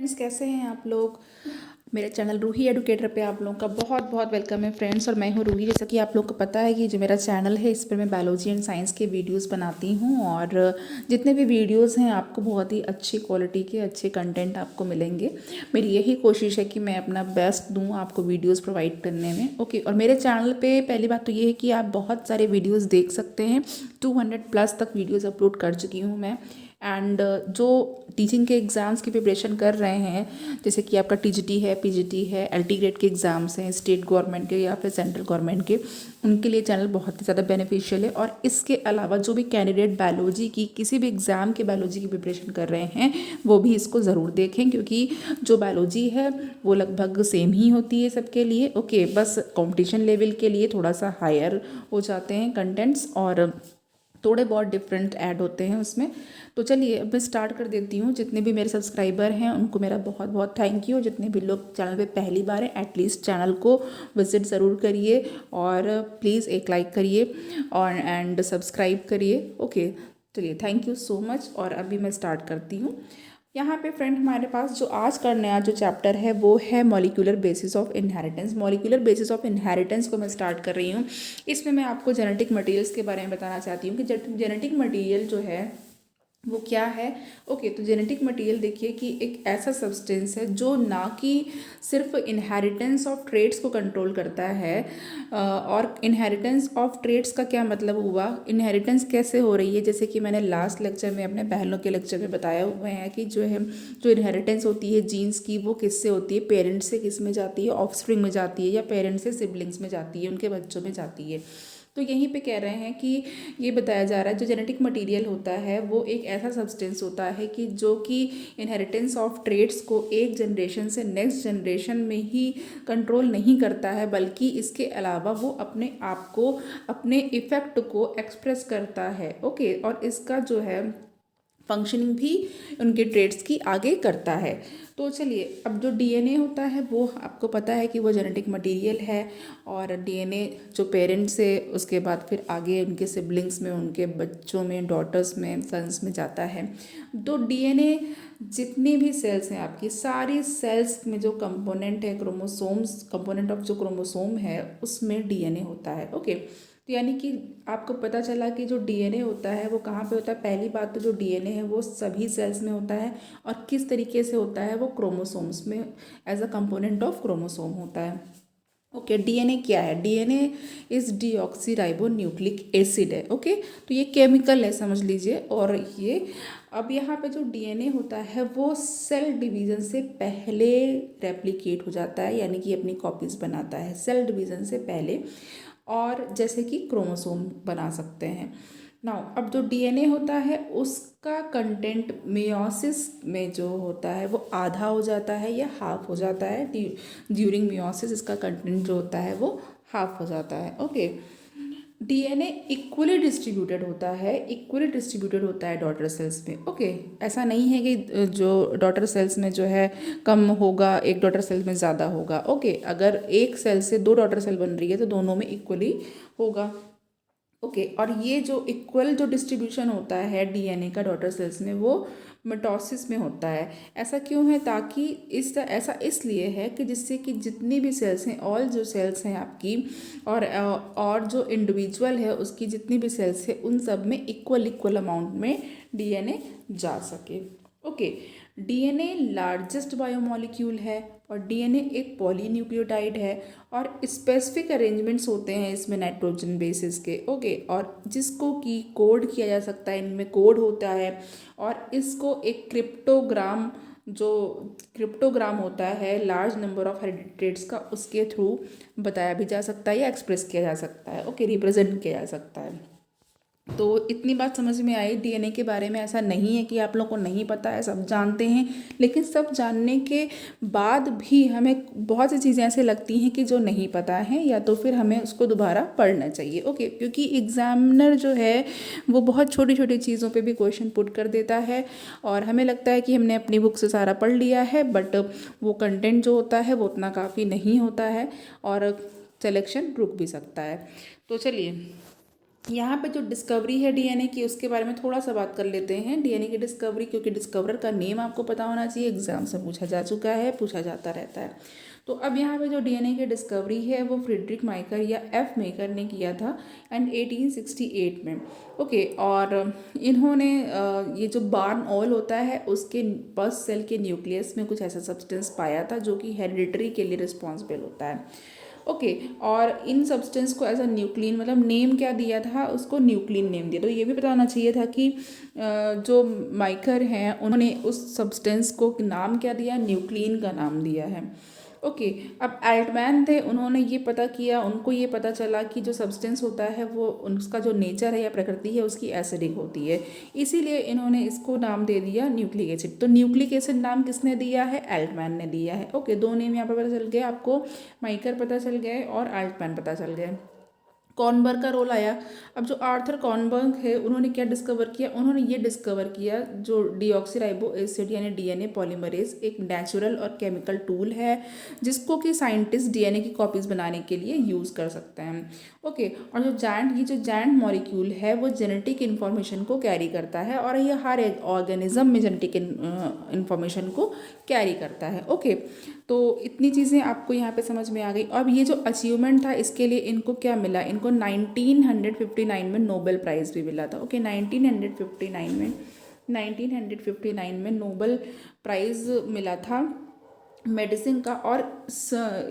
Friends, कैसे हैं आप लोग। मेरे चैनल रूही एडुकेटर पे आप लोगों का बहुत बहुत वेलकम है फ्रेंड्स। और मैं हूँ रूही। जैसा कि आप लोग को पता है कि जो मेरा चैनल है इस पर मैं बायोलॉजी एंड साइंस के वीडियोस बनाती हूँ, और जितने भी वीडियोस हैं आपको बहुत ही अच्छी क्वालिटी के अच्छे कंटेंट आपको मिलेंगे। मेरी यही कोशिश है कि मैं अपना बेस्ट दूँ आपको वीडियोज़ प्रोवाइड करने में। ओके, और मेरे चैनल पर पहली बात तो ये है कि आप बहुत सारे वीडियोज़ देख सकते हैं। 200+ तक वीडियोज़ अपलोड कर चुकी हूँ मैं। एंड जो टीचिंग के एग्ज़ाम्स की प्रिपरेशन कर रहे हैं, जैसे कि आपका टीजीटी है, पीजीटी है, एलटी ग्रेड के एग्ज़ाम्स हैं, स्टेट गवर्नमेंट के या फिर सेंट्रल गवर्नमेंट के, उनके लिए चैनल बहुत ही ज़्यादा बेनिफिशियल है। और इसके अलावा जो भी कैंडिडेट बायोलॉजी की किसी भी एग्ज़ाम के बायोलॉजी की प्रिपरेशन कर रहे हैं वो भी इसको ज़रूर देखें, क्योंकि जो बायोलॉजी है वो लगभग सेम ही होती है सबके लिए। ओके, बस कॉम्पिटिशन लेवल के लिए थोड़ा सा हायर हो जाते हैं कंटेंट्स, और थोड़े बहुत डिफरेंट ऐड होते हैं उसमें। तो चलिए अब मैं स्टार्ट कर देती हूँ। जितने भी मेरे सब्सक्राइबर हैं उनको मेरा बहुत बहुत थैंक यू। जितने भी लोग चैनल पे पहली बार हैं, एटलीस्ट चैनल को विजिट ज़रूर करिए, और प्लीज़ एक लाइक करिए और एंड सब्सक्राइब करिए। ओके, चलिए थैंक यू सो मच। और अभी मैं स्टार्ट करती हूँ। यहाँ पे फ्रेंड हमारे पास जो आज का नया जो चैप्टर है वो है molecular basis of inheritance. Molecular basis of inheritance को मैं स्टार्ट कर रही हूँ। इसमें मैं आपको जेनेटिक मटेरियल्स के बारे में बताना चाहती हूँ कि जेनेटिक मटेरियल जो है वो क्या है। ओके, तो जेनेटिक मटेरियल देखिए कि एक ऐसा सब्सटेंस है जो ना कि सिर्फ इनहेरिटेंस ऑफ ट्रेड्स को कंट्रोल करता है। और इनहेरिटेंस ऑफ ट्रेड्स का क्या मतलब हुआ, इनहेरिटेंस कैसे हो रही है, जैसे कि मैंने लास्ट लेक्चर में अपने पहलों के लेक्चर में बताया हुए हैं कि जो इनहेरिटेंस होती है जीन्स की वो किससे होती है, पेरेंट्स से किस में जाती है, ऑफस्प्रिंग में जाती है, या पेरेंट्स से सिबलिंग्स में जाती है, उनके बच्चों में जाती है। तो यहीं पे कह रहे हैं कि ये बताया जा रहा है जो जेनेटिक मटेरियल होता है वो एक ऐसा सब्सटेंस होता है कि जो कि इनहेरिटेंस ऑफ ट्रेड्स को एक जनरेशन से नेक्स्ट जनरेशन में ही कंट्रोल नहीं करता है, बल्कि इसके अलावा वो अपने आप को, अपने इफ़ेक्ट को एक्सप्रेस करता है। ओके, और इसका जो है फंक्शनिंग भी उनके ट्रेड्स की आगे करता है। तो चलिए, अब जो डीएनए होता है वो आपको पता है कि वो जेनेटिक मटेरियल है, और डीएनए जो पेरेंट्स से उसके बाद फिर आगे उनके सिबलिंग्स में, उनके बच्चों में, डॉटर्स में, सन्स में जाता है। तो डीएनए जितनी भी सेल्स हैं आपकी, सारी सेल्स में जो कंपोनेंट है, क्रोमोसोम्स, कंपोनेंट ऑफ जो क्रोमोसोम है उसमें डीएनए होता है। ओके, तो यानी कि आपको पता चला कि जो डीएनए होता है वो कहाँ पे होता है। पहली बात तो जो डीएनए है वो सभी सेल्स में होता है, और किस तरीके से होता है, वो क्रोमोसोम्स में as a component of chromosome होता है। ओके, डीएनए क्या है, DNA is deoxy nucleic acid है। ओके, तो ये केमिकल है समझ लीजिए। और ये अब यहाँ पे जो डीएनए होता है वो सेल डिवीज़न से पहले रेप्लिकेट हो जाता है, यानी कि अपनी कॉपीज़ बनाता है सेल डिवीज़न से पहले, और जैसे कि क्रोमोसोम बना सकते हैं। नाउ अब जो डीएनए होता है उसका कंटेंट मेयोसिस में जो होता है वो आधा हो जाता है या हाफ हो जाता है। ड्यूरिंग मेयोसिस इसका कंटेंट जो होता है वो हाफ हो जाता है। ओके, डीएनए इक्वली डिस्ट्रीब्यूटेड होता है, इक्वली डिस्ट्रीब्यूटेड होता है डॉटर सेल्स में। ओके, ऐसा नहीं है कि जो डॉटर सेल्स में जो है कम होगा, एक डॉटर सेल में ज़्यादा होगा। ओके, अगर एक सेल से दो डॉटर सेल बन रही है तो दोनों में इक्वली होगा। ओके, और ये जो इक्वल जो डिस्ट्रीब्यूशन होता है डीएनए का डॉटर सेल्स में वो मिटोसिस में होता है। ऐसा क्यों है, ताकि ऐसा इसलिए है कि जिससे कि जितनी भी सेल्स हैं, ऑल जो सेल्स हैं आपकी, और जो इंडिविजुअल है उसकी जितनी भी सेल्स है उन सब में इक्वल इक्वल अमाउंट में डीएनए जा सके। ओके, डीएनए लार्जेस्ट बायोमोलिक्यूल है, और डीएनए एक पॉलीन्यूक्लियोटाइड है, और स्पेसिफिक अरेंजमेंट्स होते हैं इसमें नाइट्रोजन बेसिस के। ओके, और जिसको कि कोड किया जा सकता है, इनमें कोड होता है, और इसको एक क्रिप्टोग्राम होता है लार्ज नंबर ऑफ हेरिडिटेट्स का, उसके थ्रू बताया भी जा सकता है या एक्सप्रेस किया जा सकता है। ओके, रिप्रेजेंट किया जा सकता है। तो इतनी बात समझ में आई डीएनए के बारे में। ऐसा नहीं है कि आप लोग को नहीं पता है, सब जानते हैं, लेकिन सब जानने के बाद भी हमें बहुत सी चीज़ें ऐसे लगती हैं कि जो नहीं पता है, या तो फिर हमें उसको दोबारा पढ़ना चाहिए। ओके, क्योंकि एग्जामिनर जो है वो बहुत छोटी छोटी चीज़ों पे भी क्वेश्चन पुट कर देता है, और हमें लगता है कि हमने अपनी बुक से सारा पढ़ लिया है, बट वो कंटेंट जो होता है वो उतना काफ़ी नहीं होता है, और सिलेक्शन रुक भी सकता है। तो चलिए यहाँ पे जो डिस्कवरी है डीएनए की, उसके बारे में थोड़ा सा बात कर लेते हैं। डीएनए की डिस्कवरी, क्योंकि डिस्कवरर का नेम आपको पता होना चाहिए, एग्जाम से पूछा जा चुका है, पूछा जाता रहता है। तो अब यहाँ पे जो डीएनए की डिस्कवरी है वो फ्रीडरिक माइकर या एफ मेकर ने किया था एंड 1868 में। ओके, और इन्होंने ये जो बार्न ऑयल होता है उसके फर्स्ट सेल के न्यूक्लियस में कुछ ऐसा सब्सटेंस पाया था जो कि हेरिडिटरी के लिए रिस्पॉन्सिबल होता है। ओके, और इन सब्सटेंस को एज अ न्यूक्लिन, मतलब नेम क्या दिया था उसको, न्यूक्लिन नेम दिया। तो ये भी पता होना चाहिए था कि जो माइकर हैं उन्होंने उस सब्सटेंस को नाम क्या दिया, न्यूक्लिन का नाम दिया है। ओके, अब एल्टमैन थे, उन्होंने ये पता किया, उनको ये पता चला कि जो सब्सटेंस होता है वो उसका जो नेचर है या प्रकृति है उसकी एसिडिक होती है, इसीलिए इन्होंने इसको नाम दे दिया न्यूक्लिक एसिड। तो न्यूक्लिक एसिड नाम किसने दिया है, एल्टमैन ने दिया है। ओके, दो नेम यहाँ पर पता चल गए आपको, माइकर पता चल गए और एल्टमैन पता चल गए। कॉर्नबर्ग का रोल आया। अब जो आर्थर कॉर्नबर्ग है उन्होंने क्या डिस्कवर किया, उन्होंने ये डिस्कवर किया जो डीऑक्सीराइबो एसिड यानी डीएनए पॉलीमरेज एक नेचुरल और केमिकल टूल है जिसको कि साइंटिस्ट डीएनए की कॉपीज बनाने के लिए यूज़ कर सकते हैं। ओके, और जो जायंट मॉलिक्यूल है वो जेनेटिक इन्फॉर्मेशन को कैरी करता है और ये हर एक ऑर्गेनिज्म में जेनेटिक इन्फॉर्मेशन को कैरी करता है। ओके, तो इतनी चीज़ें आपको यहाँ पे समझ में आ गई। अब ये जो अचीवमेंट था इसके लिए इनको क्या मिला, इनको 1959 में नोबेल प्राइज़ भी मिला था। ओके, 1959 में नोबेल प्राइज़ मिला था मेडिसिन का। और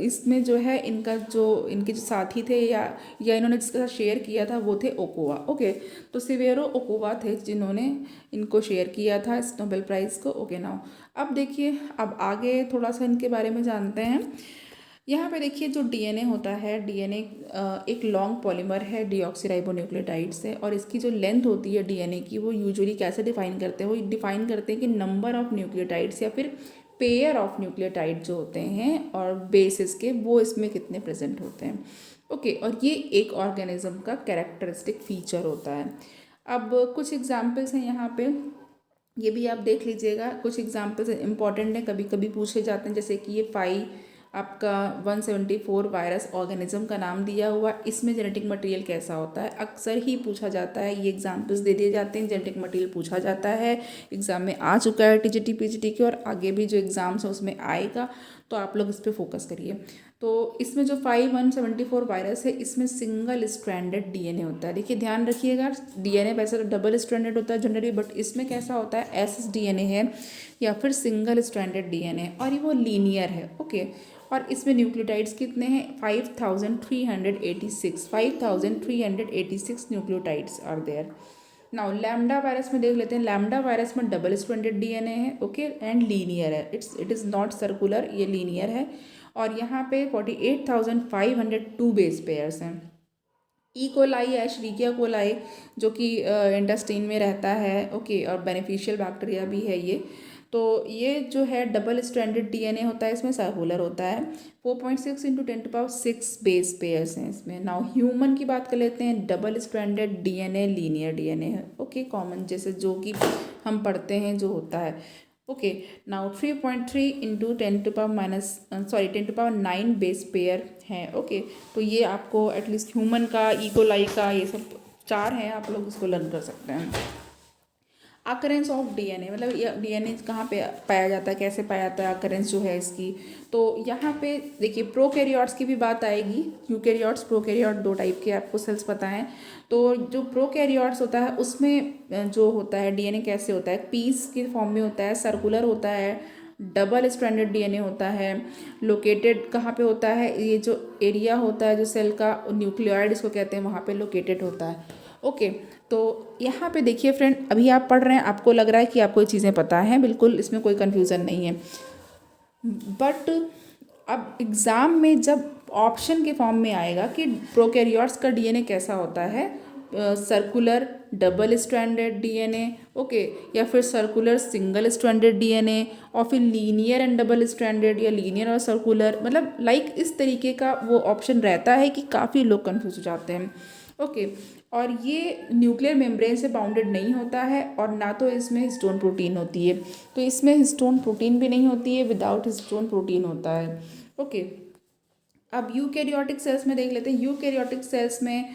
इसमें जो है इनका जो इनके जो साथी थे या इन्होंने जिसके साथ शेयर किया था वो थे ओकोवा। ओके, तो सिवेरो ओकोवा थे जिन्होंने इनको शेयर किया था इस नोबेल प्राइज़ को। ओके, नाउ अब देखिए, अब आगे थोड़ा सा इनके बारे में जानते हैं। यहाँ पे देखिए जो डीएनए होता है, डीएनए एक लॉन्ग पॉलीमर है डीऑक्सीराइबोन्यूक्लियोटाइड से, और इसकी जो लेंथ होती है डीएनए की वो यूजुअली कैसे डिफाइन करते हैं, वो डिफाइन करते हैं कि नंबर ऑफ न्यूक्लियोटाइड्स या फिर पेयर ऑफ न्यूक्लियोटाइड जो होते हैं और बेसिस के, वो इसमें कितने प्रेजेंट होते हैं। ओके, और ये एक ऑर्गेनिज्म का कैरेक्टरिस्टिक फीचर होता है। अब कुछ एग्जाम्पल्स हैं यहाँ पे, ये भी आप देख लीजिएगा। कुछ एग्जाम्पल्स इंपॉर्टेंट हैं, कभी कभी पूछे जाते हैं, जैसे कि ये आपका 174 वायरस ऑर्गेनिज्म का नाम दिया हुआ, इसमें जेनेटिक मटेरियल कैसा होता है, अक्सर ही पूछा जाता है। ये एग्जाम्पल्स दे दिए जाते हैं, जेनेटिक मटेरियल पूछा जाता है, एग्जाम में आ चुका है टीजीटी पीजीटी के, और आगे भी जो एग्जाम्स है उसमें आएगा, तो आप लोग इस पर फोकस करिए। तो इसमें जो 5174 वायरस है इसमें सिंगल स्ट्रैंडेड डीएनए होता है। देखिए ध्यान रखिएगा, डीएनए वैसे तो डबल स्ट्रैंडेड होता है जनरली, बट इसमें कैसा होता है, एसएस डीएनए है या फिर सिंगल स्ट्रैंडेड डीएनए, और ये वो लीनियर है। ओके, और इसमें न्यूक्लियोटाइड्स कितने हैं, 5386 nucleotides are there. Now lambda virus में देख लेते हैं। लैम्डा वायरस में डबल स्ट्रैंडेड डीएनए है, ओके, एंड लीनियर है, इट इज़ नॉट सर्कुलर, ये लीनियर है। और यहाँ पे 48,502 बेस पेयर्स हैं। ई कोलाई है, श्रीकिया कोलाई, जो कि इंटेस्टाइन में रहता है। ओके, और बेनिफिशियल बैक्टीरिया भी है ये। तो ये जो है डबल स्ट्रैंडेड डीएनए होता है, इसमें सर्कुलर होता है। 4.6 × 10⁶ बेस पेयर्स हैं इसमें। नाउ ह्यूमन की बात कर लेते हैं। Double stranded DNA linear DNA है, ओके, कॉमन जैसे जो कि हम पढ़ते हैं जो होता है। ओके, नाउ 3.3 × 10⁻9 बेस पेयर हैं। ओके, तो ये आपको एटलीस्ट ह्यूमन का, इकोलाई का, ये सब 4 हैं, आप लोग इसको लर्न कर सकते हैं। अकरेंस ऑफ डीएनए, मतलब ये डीएनए कहाँ पे पाया जाता है, कैसे पाया जाता है, अकरेंस जो है इसकी। तो यहाँ पे देखिए प्रोकैरियोट्स की भी बात आएगी। यूकैरियोट्स, प्रोकैरियोट, 2 टाइप के आपको सेल्स पता हैं। तो जो प्रोकैरियोट्स होता है उसमें जो होता है डीएनए कैसे होता है, पीस के फॉर्म में होता है, सर्कुलर होता है, डबल स्ट्रैंडेड डीएनए होता है। लोकेटेड कहाँ पे होता है, ये जो एरिया होता है जो सेल का, न्यूक्लियोइड इसको कहते हैं, वहाँ पे लोकेटेड होता है। ओके, तो यहाँ पे देखिए फ्रेंड, अभी आप पढ़ रहे हैं, आपको लग रहा है कि आपको ये चीज़ें पता हैं, बिल्कुल इसमें कोई कन्फ्यूज़न नहीं है। बट अब एग्ज़ाम में जब ऑप्शन के फॉर्म में आएगा कि प्रोकैरियोट्स का डीएनए कैसा होता है, circular double stranded DNA, okay, या फिर सर्कुलर सिंगल स्ट्रैंडेड डीएनए, और फिर लीनियर एंड डबल स्ट्रैंडेड, या लीनियर और सर्कुलर, मतलब लाइक इस तरीके का वो ऑप्शन रहता है कि काफ़ी लोग कन्फ्यूज हो जाते हैं। ओके, और ये न्यूक्लियर मेम्ब्रेन से बाउंडेड नहीं होता है, और ना तो इसमें हिस्टोन प्रोटीन होती है। तो इसमें हिस्टोन प्रोटीन भी नहीं होती है, विदाउट हिस्टोन प्रोटीन होता है। ओके, अब यूकैरियोटिक सेल्स में देख लेते हैं। यूकैरियोटिक सेल्स में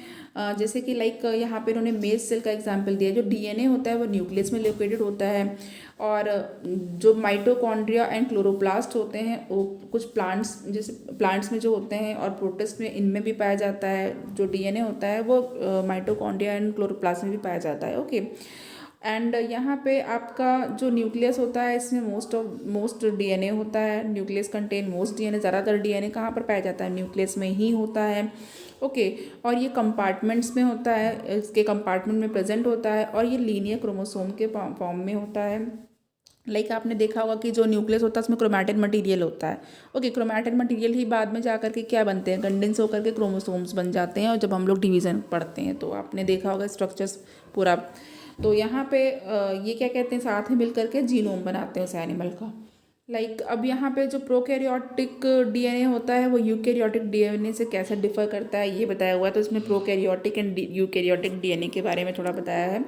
जैसे कि लाइक यहाँ पे इन्होंने मेज सेल का एग्जांपल दिया। जो डीएनए होता है वो न्यूक्लियस में लोकेटेड होता है, और जो माइटोकॉन्ड्रिया एंड क्लोरोप्लास्ट होते हैं वो कुछ प्लांट्स, जैसे प्लांट्स में जो होते हैं, और प्रोटिस्ट में इनमें भी पाया जाता है। जो डीएनए होता है वो माइटोकॉन्ड्रिया एंड क्लोरोप्लास्ट में भी पाया जाता है। ओके, एंड यहाँ पे आपका जो न्यूक्लियस होता है इसमें मोस्ट डीएनए होता है। Nucleus contain most DNA. ज़्यादातर डीएनए कहाँ पर पाया जाता है? न्यूक्लियस में ही होता है। ओके, और ये कंपार्टमेंट्स में होता है, इसके कंपार्टमेंट में प्रेजेंट होता है, और ये लीनियर क्रोमोसोम के फॉर्म में होता है। लाइक आपने देखा होगा कि जो न्यूक्लियस होता है उसमें क्रोमैटिन मटेरियल होता है। ओके, क्रोमैटिन मटेरियल ही बाद में जाकर के क्या बनते हैं? कंडेंस होकर के क्रोमोसोम्स बन जाते हैं, और जब हम लोग डिवीज़न पढ़ते हैं तो आपने देखा होगा स्ट्रक्चर्स पूरा। तो यहाँ पे ये क्या कहते हैं, साथ में मिल करके जीनोम बनाते हैं उस एनिमल का। लाइक अब यहाँ पे जो प्रोकैरियोटिक डीएनए होता है वो यूकैरियोटिक डीएनए से कैसे डिफर करता है ये बताया हुआ है। तो इसमें प्रोकैरियोटिक एंड यूकैरियोटिक डीएनए के बारे में थोड़ा बताया है।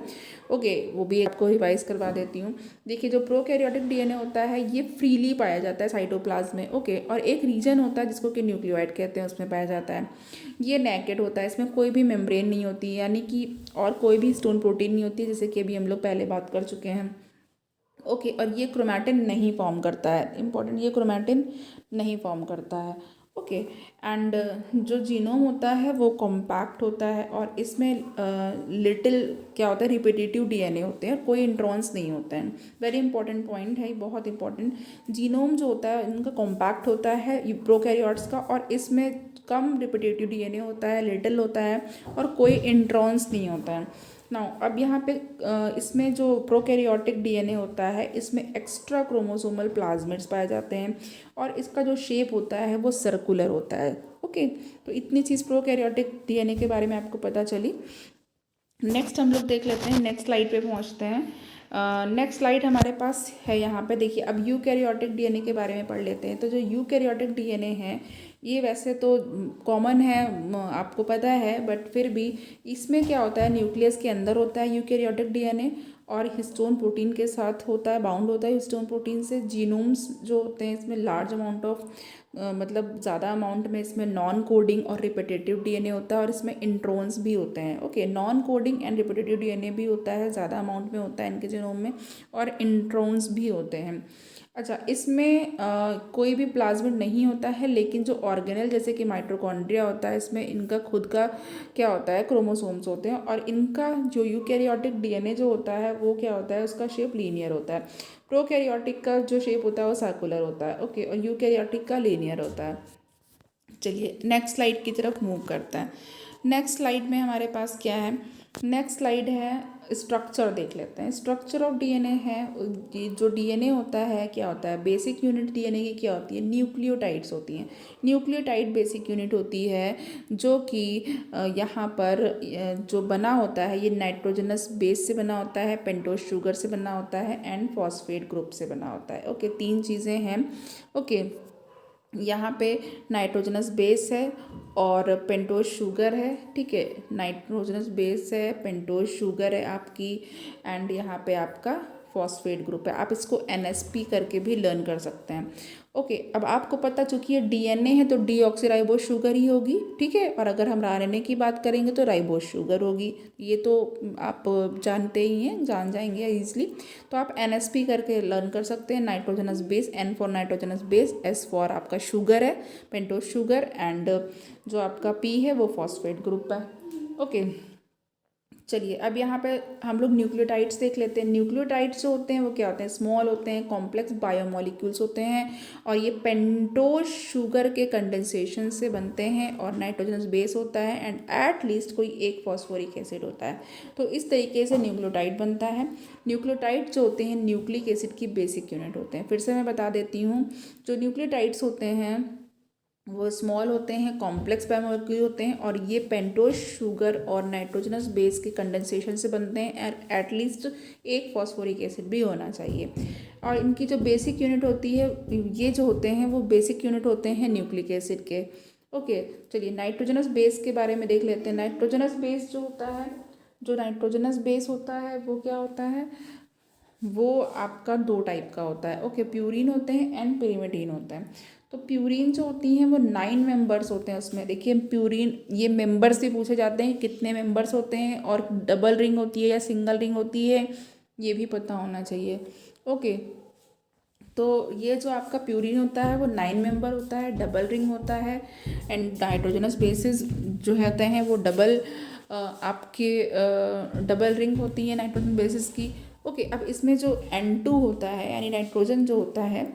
ओके, वो भी आपको रिवाइज करवा देती हूँ। देखिए, जो प्रोकैरियोटिक डीएनए होता है ये फ्रीली पाया जाता है साइटोप्लाज्म में। ओके, और एक रीजन होता है जिसको कि न्यूक्लियोइड कहते हैं, उसमें पाया जाता है। ये नेकेड होता है, इसमें कोई भी मेम्ब्रेन नहीं होती, यानी कि और कोई भी स्टोन प्रोटीन नहीं होती, जैसे कि अभी हम लोग पहले बात कर चुके हैं। ओके, और ये क्रोमैटिन नहीं फॉर्म करता है। इंपॉर्टेंट, ये क्रोमैटिन नहीं फॉर्म करता है। ओके, एंड जो जीनोम होता है वो कॉम्पैक्ट होता है, और इसमें लिटिल क्या होता है, रिपीटेटिव डीएनए होते हैं, कोई इंट्रॉन्स नहीं होते हैं। वेरी इंपॉर्टेंट पॉइंट है, बहुत इंपॉर्टेंट। जीनोम जो होता है उनका कॉम्पैक्ट होता है प्रोकैरियोट्स का, और इसमें कम रिपीटेटिव डीएनए होता है, लिटिल होता है, और कोई इंट्रॉन्स नहीं होता है। नाउ अब यहाँ पे इसमें जो प्रोकैरियोटिक डीएनए होता है इसमें एक्स्ट्रा क्रोमोसोमल प्लाज्मिड्स पाए जाते हैं, और इसका जो शेप होता है वो सर्कुलर होता है। ओके, तो इतनी चीज़ प्रोकैरियोटिक डीएनए के बारे में आपको पता चली। नेक्स्ट हम लोग देख लेते हैं, नेक्स्ट स्लाइड पे पहुँचते हैं। नेक्स्ट स्लाइड हमारे पास है यहाँ पे। देखिए, अब यूकैरियोटिक डीएनए के बारे में पढ़ लेते हैं। तो जो यूकैरियोटिक डीएनए है ये वैसे तो कॉमन है, आपको पता है, बट फिर भी इसमें क्या होता है, न्यूक्लियस के अंदर होता है यूकैरियोटिक डीएनए, और हिस्टोन प्रोटीन के साथ होता है, बाउंड होता है हिस्टोन प्रोटीन से। जीनोम्स जो होते हैं इसमें लार्ज अमाउंट ऑफ मतलब ज़्यादा अमाउंट में इसमें नॉन कोडिंग और रिपीटेटिव डीएनए होता है, और इसमें इंट्रॉन्स भी होते हैं। Okay, non coding and repetitive DNA भी होता है, ज़्यादा अमाउंट में होता है इनके जीनोम में, और इंट्रॉन्स भी होते हैं। अच्छा, इसमें कोई भी प्लाज्मिड नहीं होता है, लेकिन जो ऑर्गेनेल जैसे कि माइटोकॉन्ड्रिया होता है इसमें इनका खुद का क्या होता है, क्रोमोसोम्स होते हैं, और इनका जो यूकैरियोटिक डीएनए जो होता है वो क्या होता है, उसका शेप लीनियर होता है। प्रोकैरियोटिक का जो शेप होता है वो सर्कुलर होता है। ओके, और यूकैरियोटिक का लीनियर होता है। चलिए नेक्स्ट स्लाइड की तरफ मूव करते हैं। नेक्स्ट स्लाइड में हमारे पास क्या है, नेक्स्ट स्लाइड है स्ट्रक्चर देख लेते हैं। स्ट्रक्चर ऑफ डीएनए है, ये जो डीएनए होता है क्या होता है, बेसिक यूनिट डीएनए की क्या होती है, न्यूक्लियोटाइड्स होती हैं। न्यूक्लियोटाइड बेसिक यूनिट होती है, जो कि यहाँ पर जो बना होता है ये नाइट्रोजनस बेस से बना होता है, पेंटोज शुगर से बना होता है, एंड फॉस्फेट ग्रुप से बना होता है। ओके, तीन चीज़ें हैं। ओके, यहाँ पे नाइट्रोजनस बेस है और पेंटोज शुगर है। ठीक है, नाइट्रोजनस बेस है, पेंटोज शुगर है आपकी, एंड यहाँ पे आपका फॉस्फेट ग्रुप है। आप इसको एनएसपी करके भी लर्न कर सकते हैं। ओके, अब आपको पता, चूंकि ये डीएनए है तो डीऑक्सीराइबोज शुगर ही होगी। ठीक है, और अगर हम आरएनए की बात करेंगे तो राइबोज शुगर होगी। ये तो आप जानते ही हैं, जान जाएंगे ईजिली। तो आप एनएसपी करके लर्न कर सकते हैं। Nitrogenous base, N for nitrogenous base, S for आपका शुगर है, पेंटोज शुगर, एंड जो आपका पी है वो फॉस्फेट ग्रुप है। ओके, चलिए अब यहाँ पे हम लोग न्यूक्लियोटाइड्स देख लेते हैं। न्यूक्लियोटाइड्स जो होते हैं वो क्या होते हैं, स्मॉल होते हैं, कॉम्प्लेक्स बायोमोलिक्यूल्स होते हैं, और ये पेंटोज शुगर के कंडेंसेशन से बनते हैं, और नाइट्रोजनस बेस होता है, एंड एट लीस्ट कोई एक फॉस्फोरिक एसिड होता है। तो इस तरीके से न्यूक्लियोटाइड बनता है। न्यूक्लियोटाइड जो होते हैं न्यूक्लिक एसिड की बेसिक यूनिट होते हैं। फिर से मैं बता देती हूँ, जो न्यूक्लियोटाइड्स होते हैं वो स्मॉल होते हैं, कॉम्प्लेक्स बायोमोलिक्यूल होते हैं, और ये पेंटोज शुगर और नाइट्रोजनस बेस के कंडेंसेशन से बनते हैं, और एटलीस्ट एक फॉस्फोरिक एसिड भी होना चाहिए। और इनकी जो बेसिक यूनिट होती है, ये जो होते हैं वो बेसिक यूनिट होते हैं न्यूक्लिक एसिड के। ओके, चलिए नाइट्रोजनस बेस के बारे में देख लेते हैं। नाइट्रोजनस बेस जो होता है, जो नाइट्रोजनस बेस होता है वो क्या होता है, वो आपका दो टाइप का होता है। ओके, प्यूरिन होते हैं एंड पिरिमिडीन होता है। तो प्यूरिन जो होती हैं वो 9 मेंबर्स होते हैं उसमें। देखिए प्यूरिन, ये मेंबर्स भी पूछे जाते हैं कितने मेंबर्स होते हैं, और डबल रिंग होती है या सिंगल रिंग होती है, ये भी पता होना चाहिए। ओके, तो ये जो आपका प्यूरिन होता है वो 9 मेंबर होता है, डबल रिंग होता है, एंड नाइट्रोजनस बेसिस जो होते हैं वो आपके डबल रिंग होती है नाइट्रोजन बेसिस की। ओके, अब इसमें जो N2 होता है यानी नाइट्रोजन जो होता है,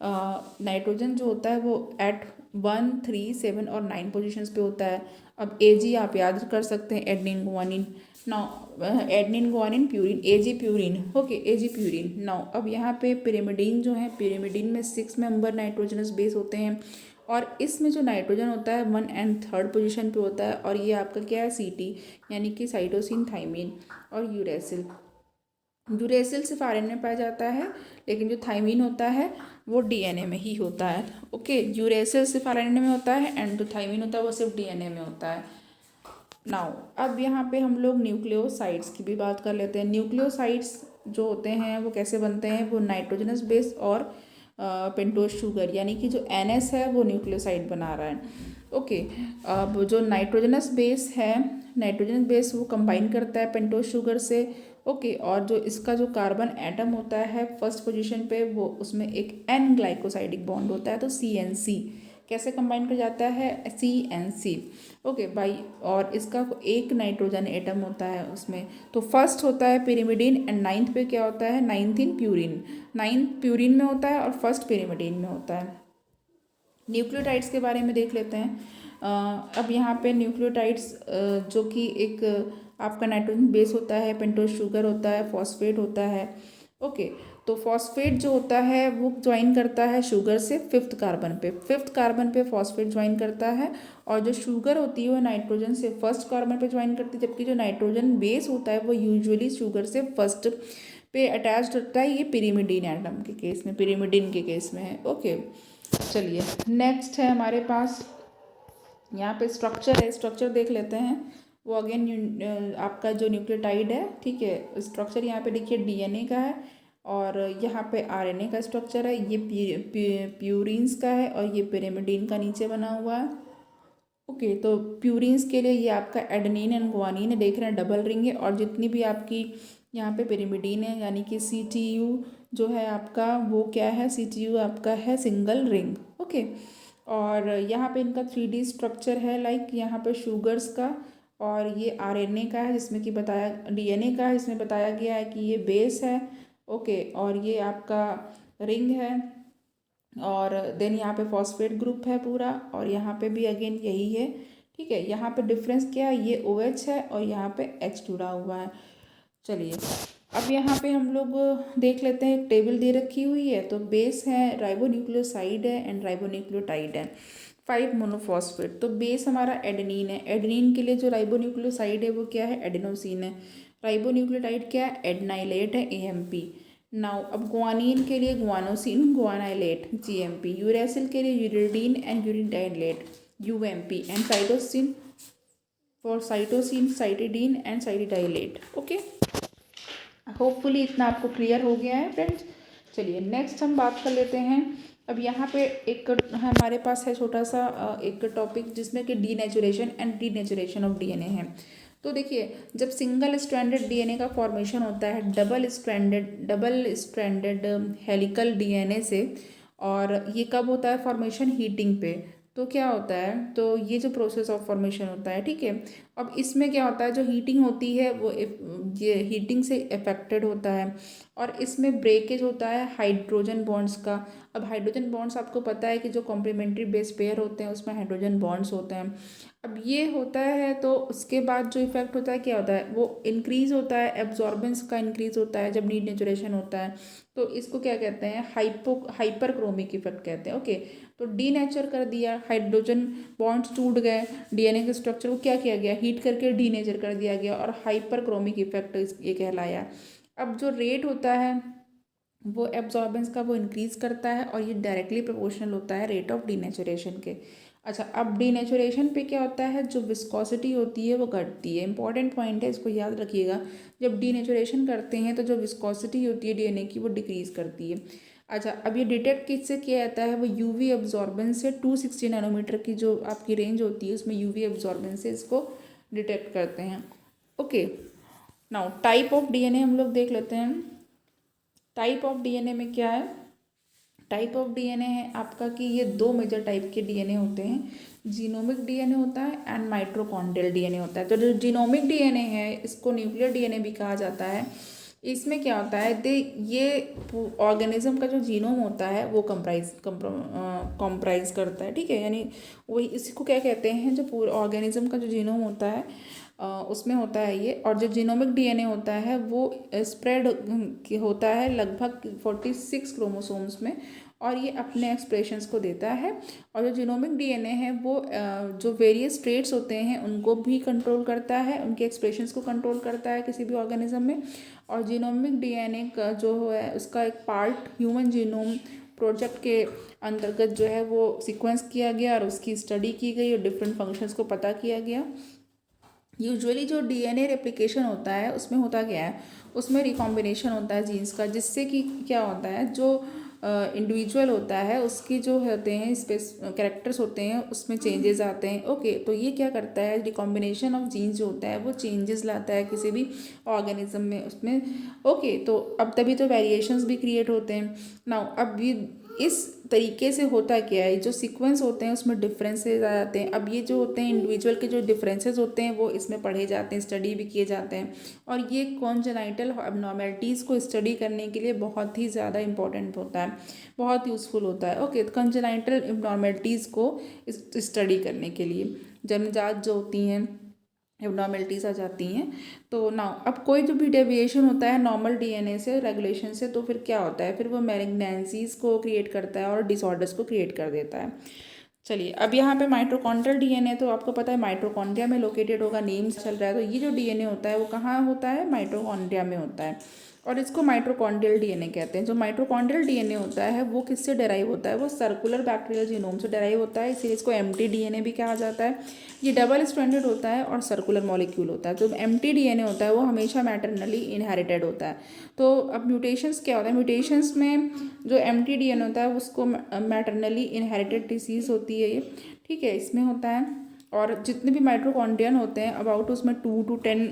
नाइट्रोजन जो होता है वो एट 1, 3, 7 और 9 पोजीशंस पे होता है। अब Ag आप याद कर सकते हैं, adenine guanine. Now adenine guanine purine, Ag purine. Okay, Ag purine. Now अब यहाँ पे पिरिमिडीन जो है, पिरिमिडीन में 6 मेंबर नाइट्रोजनस बेस होते हैं, और इसमें जो नाइट्रोजन होता है 1 एंड 3rd पोजीशन पे होता है, और ये आपका क्या है, Ct यानी कि साइटोसिन, थाइमिन और यूरेसिल। यूरेसिल सिर्फ आरएनए में पाया जाता है, लेकिन जो थाइमिन होता है वो डीएनए में ही होता है। ओके, यूरेसिल सिर्फ आरएनए में होता है एंड जो थाइमिन होता है वो सिर्फ डीएनए में होता है। नाउ अब यहाँ पे हम लोग न्यूक्लियोसाइड्स की भी बात कर लेते हैं। न्यूक्लियोसाइड्स जो होते हैं वो कैसे बनते हैं, वो नाइट्रोजनस बेस और पेंटोज शुगर, यानी कि जो NS है वो न्यूक्लियोसाइड बना रहा है। ओके, अब जो नाइट्रोजनस बेस है, नाइट्रोजनस बेस वो कंबाइन करता है पेंटोज शुगर से। ओके, और जो इसका जो कार्बन एटम होता है फर्स्ट पोजीशन पे, वो उसमें एक N ग्लाइकोसाइडिक बॉन्ड होता है, तो CNC कैसे कंबाइन कर जाता है, CNC। ओके बाई, और इसका एक नाइट्रोजन एटम होता है उसमें। तो फर्स्ट होता है पिरिमिडीन एंड 9th पे क्या होता है, 9th इन प्यूरिन। 9th प्यूरिन में होता है और फर्स्ट पिरिमिडीन में होता है। न्यूक्लियोटाइड्स के बारे में देख लेते हैं। अब यहाँ पे न्यूक्लियोटाइड्स जो कि एक आपका नाइट्रोजन बेस होता है, पेंटोज शुगर होता है, फॉस्फेट होता है। ओके, तो फॉस्फेट जो होता है वो ज्वाइन करता है शुगर से 5th कार्बन पे फॉस्फेट ज्वाइन करता है, और जो शुगर होती है वो नाइट्रोजन से 1st कार्बन पे ज्वाइन करती है, जबकि जो नाइट्रोजन बेस होता है वो यूजुअली शुगर से 1st पे अटैच्ड होता है। ये पिरिमिडीन एटम के केस में, पिरिमिडीन के केस में है। ओके, चलिए नेक्स्ट है हमारे पास, यहाँ पे स्ट्रक्चर है, स्ट्रक्चर देख लेते हैं। वो अगेन आपका जो न्यूक्लियोटाइड है, ठीक है, स्ट्रक्चर यहाँ पे देखिए डीएनए का है, और यहाँ पे आरएनए का स्ट्रक्चर है, ये प्यूरिन्स का है, और ये पिरिमिडीन का नीचे बना हुआ है। ओके, तो प्यूरिन्स के लिए ये आपका एडेनिन एंड गुआनिन है, देख रहे हैं डबल रिंग है, और जितनी भी आपकी यहाँ पे पिरिमिडीन है यानी कि CTU जो है आपका, वो क्या है, CTU आपका है सिंगल रिंग। ओके, और यहाँ पे इनका 3D स्ट्रक्चर है, लाइक यहाँ पे शुगर्स का, और ये आरएनए का है जिसमें कि बताया, डीएनए का है जिसमें बताया गया है कि ये बेस है। ओके, और ये आपका रिंग है, और देन यहाँ पे फॉस्फेट ग्रुप है पूरा, और यहाँ पे भी अगेन यही है। ठीक है, यहाँ पे डिफरेंस क्या है, ये OH है और यहाँ पे H जुड़ा हुआ है। चलिए अब यहाँ पे हम लोग देख लेते हैं, एक टेबल दे रखी हुई है। तो बेस है, राइबोन्यूक्लियोसाइड है एंड राइबोन्यूक्लियोटाइड है, 5 मोनोफॉस्फेट। तो बेस हमारा एडेनिन है, एडेनिन के लिए जो राइबोन्यूक्लियोसाइड है वो क्या है, एडेनोसिन है। राइबोन्यूक्लियोटाइड क्या है, एडनाइलेट है, AMP। नाउ अब गुआनिन के लिए गुआनोसिन, गुआनाइलेट, GMP। यूरेसिल के लिए uridine and uridylate, UMP। And cytosine for cytosine, cytidine and cytidylate. Okay, hopefully इतना आपको क्लियर हो गया है फ्रेंड्स। चलिए नेक्स्ट हम बात कर लेते हैं। अब यहाँ पे एक हमारे पास है छोटा सा एक टॉपिक, जिसमें कि denaturation and denaturation of DNA है। तो देखिए, जब सिंगल स्ट्रैंडेड डीएनए का फॉर्मेशन होता है डबल स्ट्रैंडेड हेलिकल डीएनए से, और ये कब होता है फॉर्मेशन, हीटिंग पे। तो क्या होता है, तो ये जो प्रोसेस ऑफ फॉर्मेशन होता है, ठीक है। अब इसमें क्या होता है, जो हीटिंग होती है वो ये हीटिंग से अफेक्टेड होता है, और इसमें ब्रेकेज होता है हाइड्रोजन बॉन्ड्स का। अब हाइड्रोजन बॉन्ड्स आपको पता है कि जो कॉम्प्लीमेंट्री बेस पेयर होते हैं उसमें हाइड्रोजन बॉन्ड्स होते हैं। अब ये होता है, तो उसके बाद जो इफेक्ट होता है क्या होता है, वो इंक्रीज होता है, एब्जॉर्बेंस का इंक्रीज होता है जब डीनेचुरेशन होता है। तो इसको क्या कहते हैं, हाइपरक्रोमिक इफेक्ट कहते हैं। ओके, तो डीनेचर कर दिया, हाइड्रोजन बॉन्ड्स टूट गए, डीएनए के स्ट्रक्चर को क्या किया गया, हीट करके डीनेचर कर दिया गया, और हाइपरक्रोमिक इफेक्ट ये कहलाया। अब जो रेट होता है वो एब्जॉर्बेंस का वो इंक्रीज़ करता है और ये डायरेक्टली प्रोपोर्शनल होता है रेट ऑफ डीनेचुरेशन के। अच्छा, अब डीनेचुरेशन पे क्या होता है, जो विस्कोसिटी होती है वो घटती है। इंपॉर्टेंट पॉइंट है, इसको याद रखिएगा। जब डीनेचुरेशन करते हैं तो जो विस्कोसिटी होती है डीएनए की वो डिक्रीज़ करती है। अच्छा, अब ये डिटेक्ट किससे किया जाता है, वो यूवी एब्जॉर्बेंस से 260 नैनोमीटर की जो आपकी रेंज होती है उसमें यूवी एब्जॉर्बेंस से इसको डिटेक्ट करते हैं। Okay, now type of DNA हम लोग देख लेते हैं। टाइप ऑफ डीएनए में क्या है, टाइप ऑफ डीएनए है आपका कि ये दो मेजर टाइप के डीएनए होते हैं। जीनोमिक डीएनए होता है एंड माइटोकॉन्ड्रियल डीएनए होता है। तो जो जीनोमिक डीएनए है इसको न्यूक्लियर डीएनए भी कहा जाता है। इसमें क्या होता है, ये ऑर्गेनिज्म का जो जीनोम होता है वो कंप्राइज करता है, ठीक है। यानी वही इसको क्या कहते हैं, जो पूरे ऑर्गेनिज्म का जो जीनोम होता है उसमें होता है ये। और जो जीनोमिक डीएनए होता है वो स्प्रेड होता है लगभग 46 क्रोमोसोम्स में और ये अपने एक्सप्रेशंस को देता है। और जो जीनोमिक डीएनए है वो जो वेरियस ट्रेट्स होते हैं उनको भी कंट्रोल करता है, उनके एक्सप्रेशंस को कंट्रोल करता है किसी भी ऑर्गेनिज्म में। और जीनोमिक डीएनए का जो है उसका एक पार्ट ह्यूमन जीनोम प्रोजेक्ट के अंतर्गत जो है वो सीक्वेंस किया गया और उसकी स्टडी की गई और डिफरेंट फंक्शंस को पता किया गया। यूजुअली जो डीएनए रेप्लिकेशन होता है उसमें होता क्या है, उसमें रिकॉम्बिनेशन होता है जीन्स का, जिससे कि क्या होता है, जो इंडिविजुअल होता है उसके जो होते हैं कैरेक्टर्स होते हैं उसमें चेंजेस आते हैं। ओके, तो ये क्या करता है, रिकॉम्बिनेशन ऑफ जीन्स जो होता है वो चेंजेस लाता है किसी भी ऑर्गेनिज्म में उसमें। ओके, तो अब तभी तो वेरिएशंस भी क्रिएट होते हैं। नाउ अब ये इस तरीके से होता क्या है, जो सीक्वेंस होते हैं उसमें डिफरेंसेस आ जाते हैं। अब ये जो होते हैं इंडिविजुअल के जो डिफरेंसेस होते हैं वो इसमें पढ़े जाते हैं, स्टडी भी किए जाते हैं। और ये कॉन्जेनाइटल अबनॉर्मेलिटीज़ को स्टडी करने के लिए बहुत ही ज़्यादा इंपॉर्टेंट होता है, बहुत यूज़फुल होता है। ओके, तो कॉन्जेनाइटल अबनॉर्मेलिटीज़ को स्टडी करने के लिए जन्मजात जो होती हैं एबनॉर्मेलिटीज़ आ जाती हैं। तो नाउ अब कोई जो भी डेविएशन होता है नॉर्मल डीएनए से, रेगुलेशन से, तो फिर क्या होता है, फिर वो मैलिग्नेंसीज़ को क्रिएट करता है और डिसऑर्डर्स को क्रिएट कर देता है। चलिए, अब यहाँ पे माइटोकॉन्ड्रियल डीएनए तो आपको पता है माइटोकॉन्ड्रिया में लोकेटेड होगा, नेम चल रहा है। तो ये जो डीएनए होता है वो कहाँ होता है, माइटोकॉन्ड्रिया में होता है और इसको माइटोकॉन्ड्रियल डीएनए कहते हैं। जो माइटोकॉन्ड्रियल डीएनए होता है वो किससे डेराइव होता है, वो सर्कुलर बैक्टीरियल जीनोम से डेराइव होता है, इसीलिए इसको एम्प्टी डीएनए भी कहा जाता है। ये डबल स्ट्रैंडेड होता है और सर्कुलर मॉलिक्यूल होता है। जो एम्प्टी डीएनए होता है वो हमेशा मैटरनली इनहेरिटेड होता है। तो अब म्यूटेशंस क्या होता है, म्यूटेशंस में जो एम्प्टी डीएनए होता है उसको मैटरनली इनहेरिटेड डिसीज़ होती है ये, ठीक है, इसमें होता है। और जितने भी माइटोकॉन्ड्रियन होते हैं अबाउट उसमें 2 to 10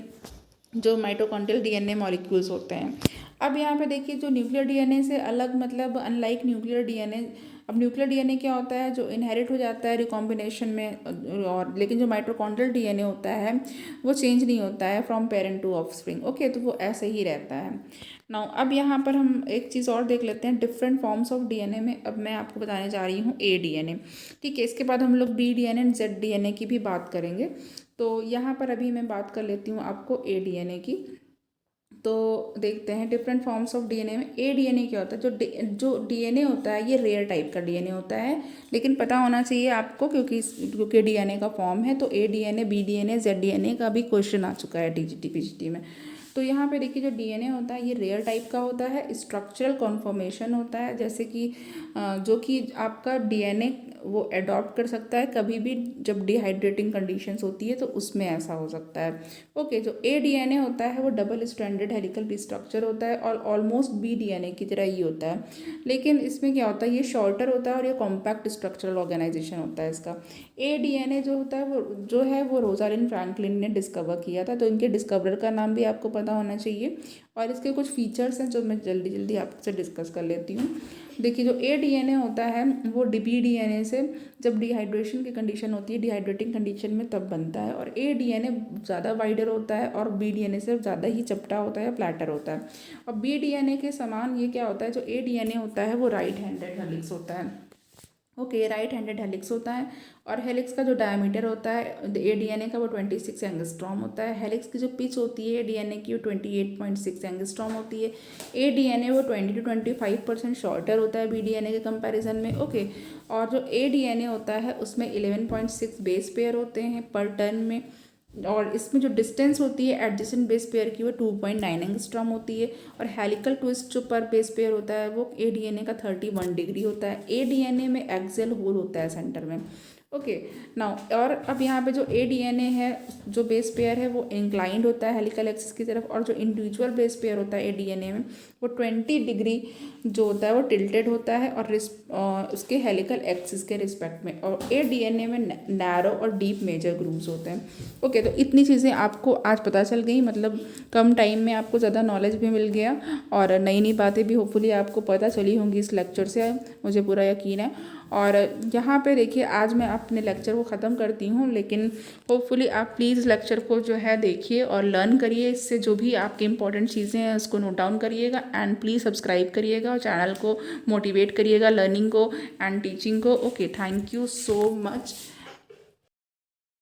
जो माइटोकॉन्ड्रियल डीएनए मॉलिक्यूल्स होते हैं। अब यहाँ पे देखिए, जो न्यूक्लियर डीएनए से अलग, मतलब अनलाइक न्यूक्लियर डीएनए, अब न्यूक्लियर डीएनए क्या होता है, जो इनहेरिट हो जाता है रिकॉम्बिनेशन में, और लेकिन जो माइटोकॉन्ड्रियल डीएनए होता है वो चेंज नहीं होता है from parent to offspring. Okay, तो वो ऐसे ही रहता है। नाउ अब यहाँ पर हम एक चीज़ और देख लेते हैं डिफरेंट फॉर्म्स ऑफ डीएनए में। अब मैं आपको बताने जा रही हूँ ए डीएनए, ठीक है। इसके बाद हम लोग B DNA and Z DNA की भी बात करेंगे। तो यहाँ पर अभी मैं बात कर लेती हूँ आपको ए डीएनए की। तो देखते हैं डिफरेंट फॉर्म्स ऑफ डीएनए में। ए डीएनए क्या होता है, जो डीएनए होता है ये रेयर टाइप का डीएनए होता है, लेकिन पता होना चाहिए आपको क्योंकि डीएनए का फॉर्म है। तो A DNA, B DNA, Z DNA का भी क्वेश्चन आ चुका है टीजीटी पीजीटी में। तो यहाँ पे देखिए, जो डीएनए होता है ये रेयर टाइप का होता है, स्ट्रक्चरल कॉन्फॉर्मेशन होता है, जैसे कि जो कि आपका डीएनए वो अडॉप्ट कर सकता है कभी भी जब डिहाइड्रेटिंग कंडीशंस होती है, तो उसमें ऐसा हो सकता है। ओके, जो ए डीएनए होता है वो डबल स्ट्रैंडेड हेलिकल स्ट्रक्चर होता है और ऑलमोस्ट बी डीएनए की तरह ही होता है, लेकिन इसमें क्या होता है, ये शॉर्टर होता है और ये कॉम्पैक्ट स्ट्रक्चरल ऑर्गेनाइजेशन होता है इसका। ए डीएनए जो होता है वो रोजालिंड फ्रैंकलिन ने डिस्कवर किया था, तो इनके डिस्कवरर का नाम भी आपको पता होना चाहिए। और इसके कुछ फीचर्स हैं जो मैं जल्दी जल्दी आपसे डिस्कस कर लेती हूँ। देखिए, जो ए डीएनए होता है वो बी डीएनए से जब डिहाइड्रेशन की कंडीशन होती है, डिहाइड्रेटिंग कंडीशन में तब बनता है, और ए डीएनए ज़्यादा वाइडर होता है और बी डीएनए से ज़्यादा ही चपटा होता है, फ्लैटर होता है। और बी डीएनए के समान ये क्या होता है, जो ए डीएनए होता है वो राइट हैंडेड हेलिक्स होता है। ओके, राइट हैंडेड हेलिक्स होता है और हेलिक्स का जो डायमीटर होता है ए डीएनए का वो 26 एंगस्ट्रॉम होता है। हेलिक्स की जो पिच होती है डीएनए की वो 28.6 एंगस्ट्रॉम होती है। ए डीएनए वो 20 to 25% शॉर्टर होता है बी डीएनए के कंपैरिजन में। ओके, और जो ए डीएनए होता है उसमें 11.6 बेस पेयर होते हैं पर टर्न में। और इसमें जो डिस्टेंस होती है एडजेसेंट बेस पेयर की वो 2.9 एंगस्ट्रॉम होती है। और हेलिकल ट्विस्ट जो पर बेस पेयर होता है वो ADNA का 31 डिग्री होता है। ADNA में एक्सियल होल होता है सेंटर में। ओके नाउ, और अब यहाँ पे जो ADNA है जो बेस पेयर है वो इंक्लाइंड होता है हेलिकल एक्सिस की तरफ, और जो इंडिविजुअल बेस पेयर होता है ADNA में वो 20 डिग्री जो होता है वो टिल्टेड होता है और उसके हेलिकल एक्सिस के रिस्पेक्ट में। और ADNA में नैरो और डीप मेजर ग्रूव्स होते हैं। ओके, तो इतनी चीज़ें आपको आज पता चल गई, मतलब कम टाइम में आपको ज़्यादा नॉलेज भी मिल गया और नई नई बातें भी होपफुली आपको पता चली होंगी इस लेक्चर से, मुझे पूरा यकीन है। और यहाँ पे देखिए आज मैं अपने लेक्चर को ख़त्म करती हूँ, लेकिन होपफुली आप प्लीज़ लेक्चर को जो है देखिए और लर्न करिए, इससे जो भी आपकी इंपॉर्टेंट चीज़ें हैं उसको नोट डाउन करिएगा एंड प्लीज़ सब्सक्राइब करिएगा और चैनल को मोटिवेट करिएगा लर्निंग को एंड टीचिंग को। Okay, thank you so much.